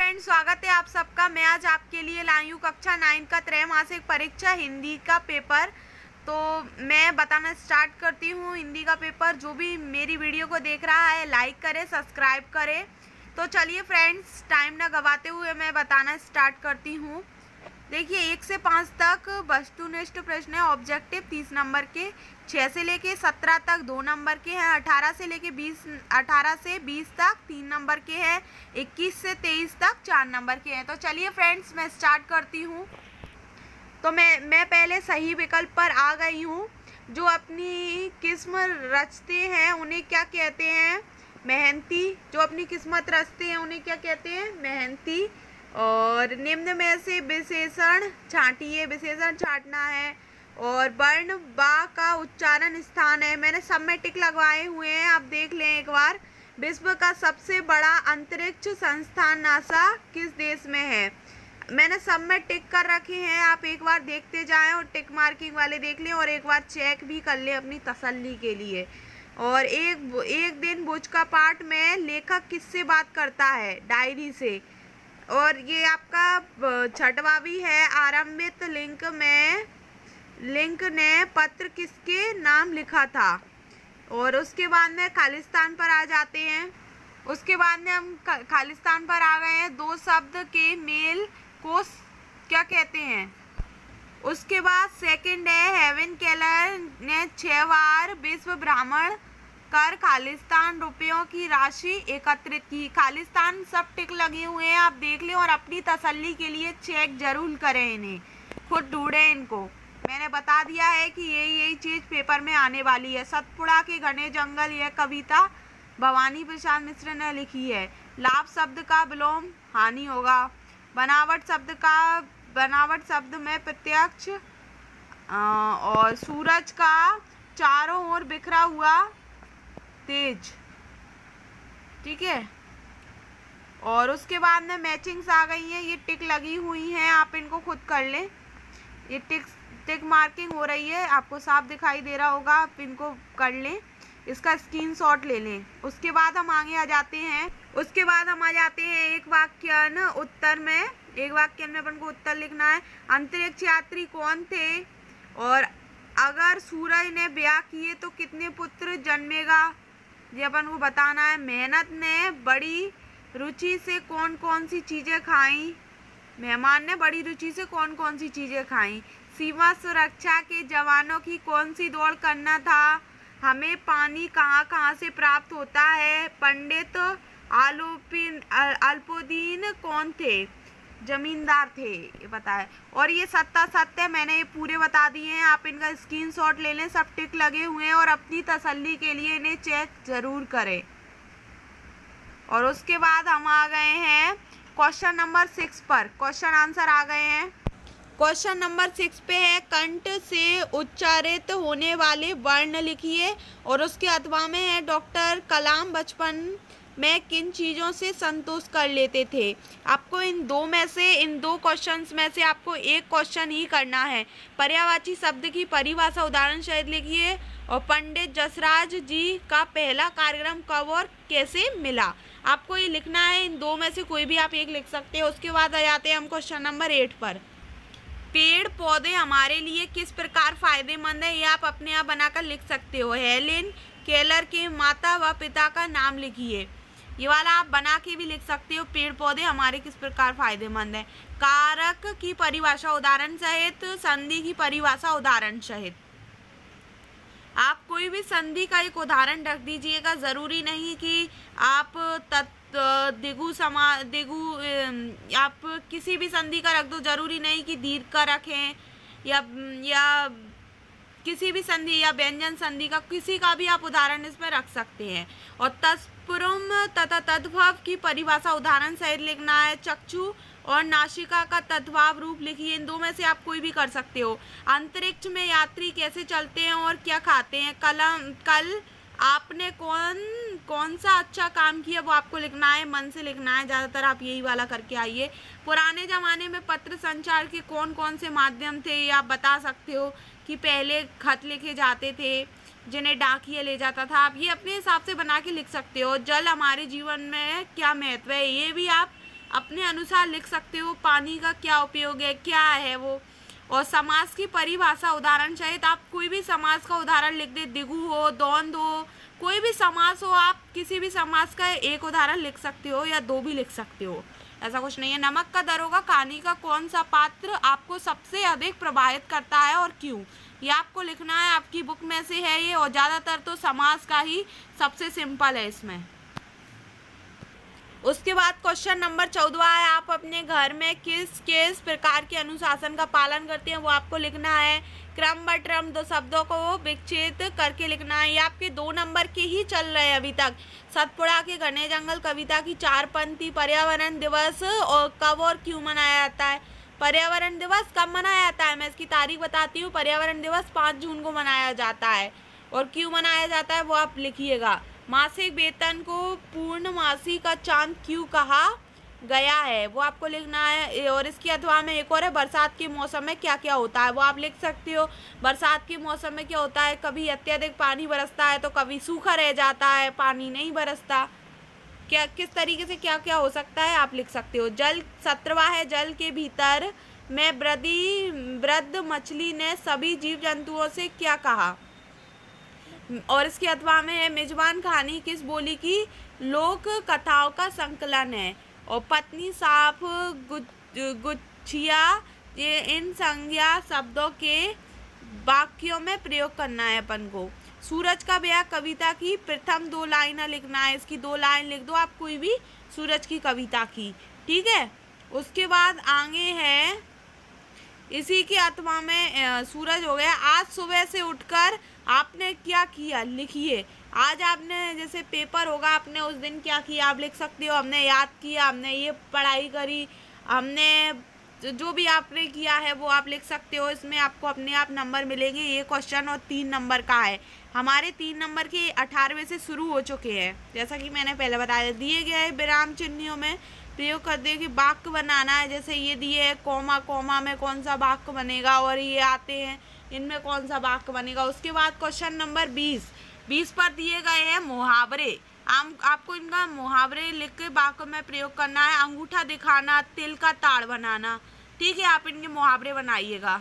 Friends, स्वागत है आप सबका। मैं आज आपके लिए लाई हूँ कक्षा 9 का त्रैमासिक परीक्षा हिंदी का पेपर। तो मैं बताना स्टार्ट करती हूँ हिंदी का पेपर। जो भी मेरी वीडियो को देख रहा है लाइक करे, सब्सक्राइब करे। तो चलिए फ्रेंड्स, टाइम ना गवाते हुए मैं बताना स्टार्ट करती हूँ। देखिए, 1 से 5 तक वस्तुनिष्ठ प्रश्न है ऑब्जेक्टिव 30 नंबर के, 6 से लेके 17 तक 2 नंबर के हैं, 18 से 20 तक 3 नंबर के हैं, 21 से 23 तक 4 नंबर के हैं। तो चलिए फ्रेंड्स, मैं स्टार्ट करती हूँ। तो मैं पहले सही विकल्प पर आ गई हूँ। जो अपनी किस्मत रचते हैं उन्हें क्या कहते हैं? मेहनती। जो अपनी किस्मत रचते हैं उन्हें क्या कहते हैं? मेहनती। और निम्न में से विशेषण छांटिए, विशेषण छांटना है। और वर्ण बा का उच्चारण स्थान है। मैंने सब में टिक लगवाए हुए हैं, आप देख लें एक बार। विश्व का सबसे बड़ा अंतरिक्ष संस्थान नासा किस देश में है? मैंने सब में टिक कर रखे हैं, आप एक बार देखते जाएं और टिक मार्किंग वाले देख लें और एक बार चेक भी कर लें अपनी तसल्ली के लिए। और एक दिन बुझ का पाठ में लेखक किससे बात करता है? डायरी से। और ये आपका छठवा भी है। आरंभित लिंक ने पत्र किसके नाम लिखा था? और उसके बाद में खालिस्तान पर आ जाते हैं। उसके बाद में हम खालिस्तान पर आ गए हैं। दो शब्द के मेल को क्या कहते हैं? उसके बाद सेकंड है, हेवन केलर ने 6 बार विश्व भ्रमण कर खालिस्तान रुपयों की राशि एकत्रित की। खालिस्तान सब टिक लगे हुए हैं, आप देख लें और अपनी तसल्ली के लिए चेक जरूर करें, इन्हें खुद ढूंढें इनको। मैंने बता दिया है कि यही चीज़ पेपर में आने वाली है। सतपुड़ा के घने जंगल, यह कविता भवानी प्रसाद मिश्र ने लिखी है। लाभ शब्द का विलोम हानि होगा। बनावट शब्द में प्रत्यक्ष। और सूरज का चारों ओर बिखरा हुआ तेज, ठीक है। और उसके बाद में मैचिंग्स आ गई हैं, ये टिक लगी हुई हैं, आप इनको खुद कर लें। ये टिक मार्किंग हो रही है, आपको साफ दिखाई दे रहा होगा, आप इनको कर लें, इसका स्क्रीनशॉट ले लें। उसके बाद हम आगे आ जाते हैं। एक वाक्य उत्तर में। एक वाक्य में अपन को उत्तर लिखना है। अंतरिक्ष यात्री कौन थे? और अगर सूरज ने ब्याह किए तो कितने पुत्र जन्मेगा? ये अपन को बताना है। मेहनत ने बड़ी रुचि से कौन कौन सी चीज़ें खाई? मेहमान ने बड़ी रुचि से कौन कौन सी चीज़ें खाई? सीमा सुरक्षा के जवानों की कौन सी दौड़ करना था? हमें पानी कहाँ कहाँ से प्राप्त होता है? पंडित अल्पोदीन कौन थे? जमींदार थे, ये बताए। और ये सत्य मैंने ये पूरे बता दिए हैं, आप इनका स्क्रीनशॉट ले लें। सब टिक लगे हुए हैं और अपनी तसल्ली के लिए इन्हें चेक जरूर करें। और उसके बाद हम आ गए हैं क्वेश्चन नंबर 6 पर। क्वेश्चन आंसर आ गए हैं। क्वेश्चन नंबर 6 पे है, कंठ से उच्चारित होने वाले वर्ण लिखिए। और उसके अथवा में है, डॉक्टर कलाम बचपन में किन चीज़ों से संतोष कर लेते थे? आपको इन दो क्वेश्चंस में से आपको एक क्वेश्चन ही करना है। पर्यायवाची शब्द की परिभाषा उदाहरण सहित लिखिए। और पंडित जसराज जी का पहला कार्यक्रम कब और कैसे मिला? आपको ये लिखना है, इन दो में से कोई भी आप एक लिख सकते हो। उसके बाद आ जाते हैं हम क्वेश्चन नंबर 8 पर। पेड़ पौधे हमारे लिए किस प्रकार फायदेमंद है? ये आप अपने आप बनाकर लिख सकते हो। हेलेन केलर के माता व पिता का नाम लिखिए। ये वाला आप बना के भी लिख सकते हो। पेड़ पौधे हमारे किस प्रकार फायदेमंद है। कारक की परिभाषा उदाहरण सहित, संधि की परिभाषा उदाहरण सहित। आप कोई भी संधि का एक उदाहरण रख दीजिएगा, जरूरी नहीं कि आप आप किसी भी संधि का रख दो, जरूरी नहीं कि दीर्घ का रखें या किसी भी संधि या व्यंजन संधि का, किसी का भी आप उदाहरण इसमें रख सकते हैं। और तत्पुरुष तथा तद्भव की परिभाषा उदाहरण सहित लिखना है। चक्षु और नासिका का तद्भव रूप लिखिए। इन दो में से आप कोई भी कर सकते हो। अंतरिक्ष में यात्री कैसे चलते हैं और क्या खाते हैं? कल आपने कौन सा अच्छा काम किया, वो आपको लिखना है, मन से लिखना है। ज़्यादातर आप यही वाला करके आइए। पुराने ज़माने में पत्र संचार के कौन कौन से माध्यम थे, ये आप बता सकते हो कि पहले खत लिखे जाते थे, जिन्हें डाकिया ले जाता था। आप ये अपने हिसाब से बना के लिख सकते हो। जल हमारे जीवन में क्या महत्व है, ये भी आप अपने अनुसार लिख सकते हो। पानी का क्या उपयोग है, क्या है वो। और समास की परिभाषा उदाहरण सहित आप कोई भी समास का उदाहरण लिख दे, दिगु हो, दौंद हो, कोई भी समास हो, आप किसी भी समास का एक उदाहरण लिख सकते हो या दो भी लिख सकते हो, ऐसा कुछ नहीं है। नमक का दर होगा, कहानी का कौन सा पात्र आपको सबसे अधिक प्रभावित करता है और क्यों, ये आपको लिखना है। आपकी बुक में से है ये, और ज़्यादातर तो समास का ही सबसे सिंपल है इसमें। उसके बाद क्वेश्चन नंबर 14 है, आप अपने घर में किस प्रकार के अनुशासन का पालन करते हैं, वो आपको लिखना है। क्रमबट्रम दो शब्दों को विच्छेद करके लिखना है। ये आपके 2 नंबर के ही चल रहे हैं अभी तक। सतपुड़ा के घने जंगल कविता की 4 पंक्ति। पर्यावरण दिवस और कब और क्यों मनाया जाता है। पर्यावरण दिवस कब मनाया जाता है, मैं इसकी तारीख बताती हूँ। पर्यावरण दिवस 5 जून को मनाया जाता है। और क्यों मनाया जाता है वो आप लिखिएगा। मासिक वेतन को पूर्णमासी का चांद क्यों कहा गया है, वो आपको लिखना है। और इसके अथवा में एक और है, बरसात के मौसम में क्या क्या होता है, वो आप लिख सकते हो। बरसात के मौसम में क्या होता है, कभी अत्यधिक पानी बरसता है तो कभी सूखा रह जाता है, पानी नहीं बरसता। क्या किस तरीके से क्या क्या हो सकता है आप लिख सकते हो। जल 17वां है, जल के भीतर में वृद्ध मछली ने सभी जीव जंतुओं से क्या कहा। और इसके अथवा में है, मेजबान कहानी किस बोली की लोक कथाओं का संकलन है। और पत्नी, साफ, गुच्छिया, ये इन संज्ञा शब्दों के वाक्यों में प्रयोग करना है अपन को। सूरज का ब्याह कविता की प्रथम 2 लाइनें लिखना है। इसकी 2 लाइन लिख दो आप कोई भी सूरज की कविता की, ठीक है। उसके बाद आगे है, इसी के अथवा में सूरज हो गया। आज सुबह से उठकर आपने क्या किया, लिखिए। आज आपने जैसे पेपर होगा, आपने उस दिन क्या किया आप लिख सकते हो। हमने याद किया, हमने ये पढ़ाई करी, हमने जो भी आपने किया है वो आप लिख सकते हो। इसमें आपको अपने आप नंबर मिलेंगे। ये क्वेश्चन और 3 नंबर का है। हमारे 3 नंबर के 18वें से शुरू हो चुके हैं, जैसा कि मैंने पहले बताया। दिए गए विराम चिन्हों में प्रयोग कर दे कि वाक्य बनाना है। जैसे ये दिए है कॉमा, कॉमा में कौन सा वाक्य बनेगा, और ये आते हैं इनमें कौन सा वाक्य बनेगा। उसके बाद क्वेश्चन नंबर 20 पर दिए गए हैं मुहावरे। आपको इनका मुहावरे लिख के वाक्य में प्रयोग करना है। अंगूठा दिखाना, तिल का ताड़ बनाना, ठीक है, आप इनके मुहावरे बनाइएगा।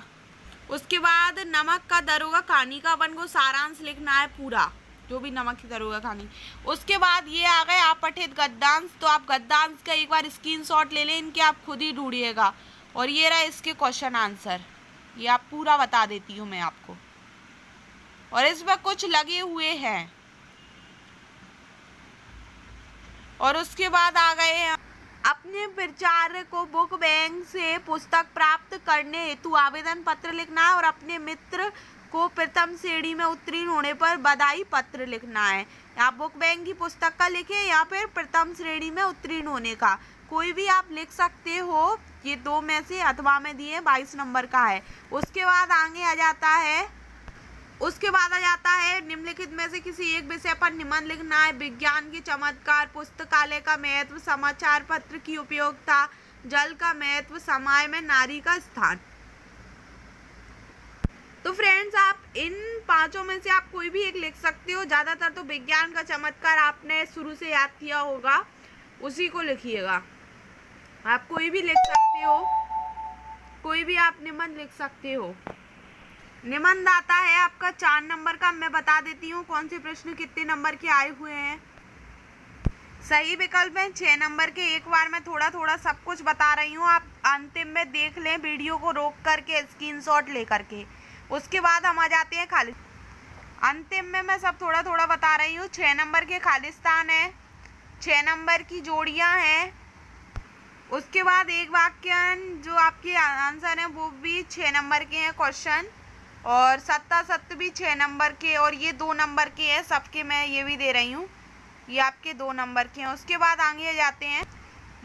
उसके बाद नमक का दर होगा, कहानी का अपन को सारांश लिखना है पूरा, जो भी नमक की दर होगा कहानी। उसके बाद ये आ गए अपठित गद्यांश, तो आप गद्यांश का एक बार स्क्रीनशॉट ले लें, इनके आप खुद ही ढूंढिएगा। और ये रहा इसके क्वेश्चन आंसर, ये आप पूरा बता देती हूँ मैं आपको। और इसमें कुछ लगे हुए हैं। और उसके बाद आ गए हैं, अपने विचार को बुक बैंक से पुस्तक प्राप्त करने हेतु आवेदन पत्र लिखना है। और अपने मित्र को प्रथम श्रेणी में उत्तीर्ण होने पर बधाई पत्र लिखना है। आप बुक बैंक की पुस्तक का लिखें या फिर प्रथम श्रेणी में उत्तीर्ण होने का, कोई भी आप लिख सकते हो। ये 2 में से अथवा में दिए 22 नंबर का है। उसके बाद आगे आ जाता है, निम्नलिखित में से किसी एक विषय पर निबंध लिखना है। विज्ञान के चमत्कार, पुस्तकालय का महत्व, समाचार पत्र की उपयोगिता, जल का महत्व, समाज में नारी का स्थान। तो फ्रेंड्स, आप इन 5 में से आप कोई भी एक लिख सकते हो। ज़्यादातर तो विज्ञान का चमत्कार आपने शुरू से याद किया होगा, उसी को लिखिएगा। आप कोई भी लिख सकते हो, कोई भी आप निबंध लिख सकते हो। निबंध आता है आपका 4 नंबर का। मैं बता देती हूँ कौन से प्रश्न कितने नंबर के आए हुए हैं। सही विकल्प है 6 नंबर के। एक बार मैं थोड़ा थोड़ा सब कुछ बता रही हूँ, आप अंतिम में देख लें वीडियो को रोक करके, स्क्रीनशॉट ले करके। उसके बाद हम आ जाते हैं खाली, अंतिम में मैं सब थोड़ा थोड़ा बता रही हूँ। 6 नंबर के खालिस्तान है, 6 नंबर की जोड़ियाँ हैं। उसके बाद एक वाक्य जो आपके आंसर हैं वो भी 6 नंबर के हैं क्वेश्चन। और सत्ता सत्य भी 6 नंबर के, और ये 2 नंबर के हैं सबके, मैं ये भी दे रही हूँ, ये आपके 2 नंबर के हैं। उसके बाद आगे जाते हैं,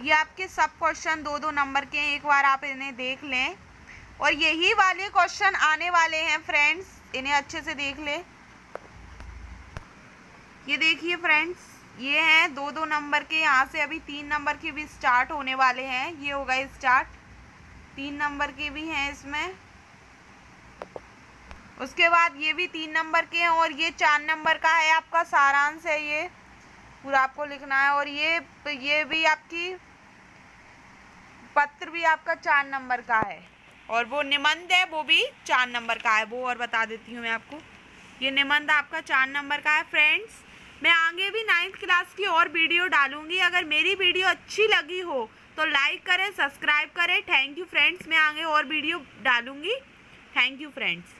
ये आपके सब क्वेश्चन 2-2 नंबर के हैं। एक बार आप इन्हें देख लें, और यही वाले क्वेश्चन आने वाले हैं फ्रेंड्स, इन्हें अच्छे से देख लें। ये देखिए फ्रेंड्स, ये हैं 2-2 नंबर के। यहाँ से अभी 3 नंबर के भी स्टार्ट होने वाले हैं। ये हो गए स्टार्ट, 3 नंबर के भी हैं इसमें। उसके बाद ये भी 3 नंबर के हैं, और ये 4 नंबर का है आपका सारांश है, ये पूरा आपको लिखना है। और ये भी आपकी पत्र भी आपका 4 नंबर का है, और वो निबंध है वो भी 4 नंबर का है। वो और बता देती हूँ मैं आपको, ये निबंध आपका 4 नंबर का है। फ्रेंड्स, मैं आगे भी 9th क्लास की और वीडियो डालूंगी। अगर मेरी वीडियो अच्छी लगी हो तो लाइक करें, सब्सक्राइब करें। थैंक यू फ्रेंड्स, मैं आगे और वीडियो डालूंगी। Thank you friends.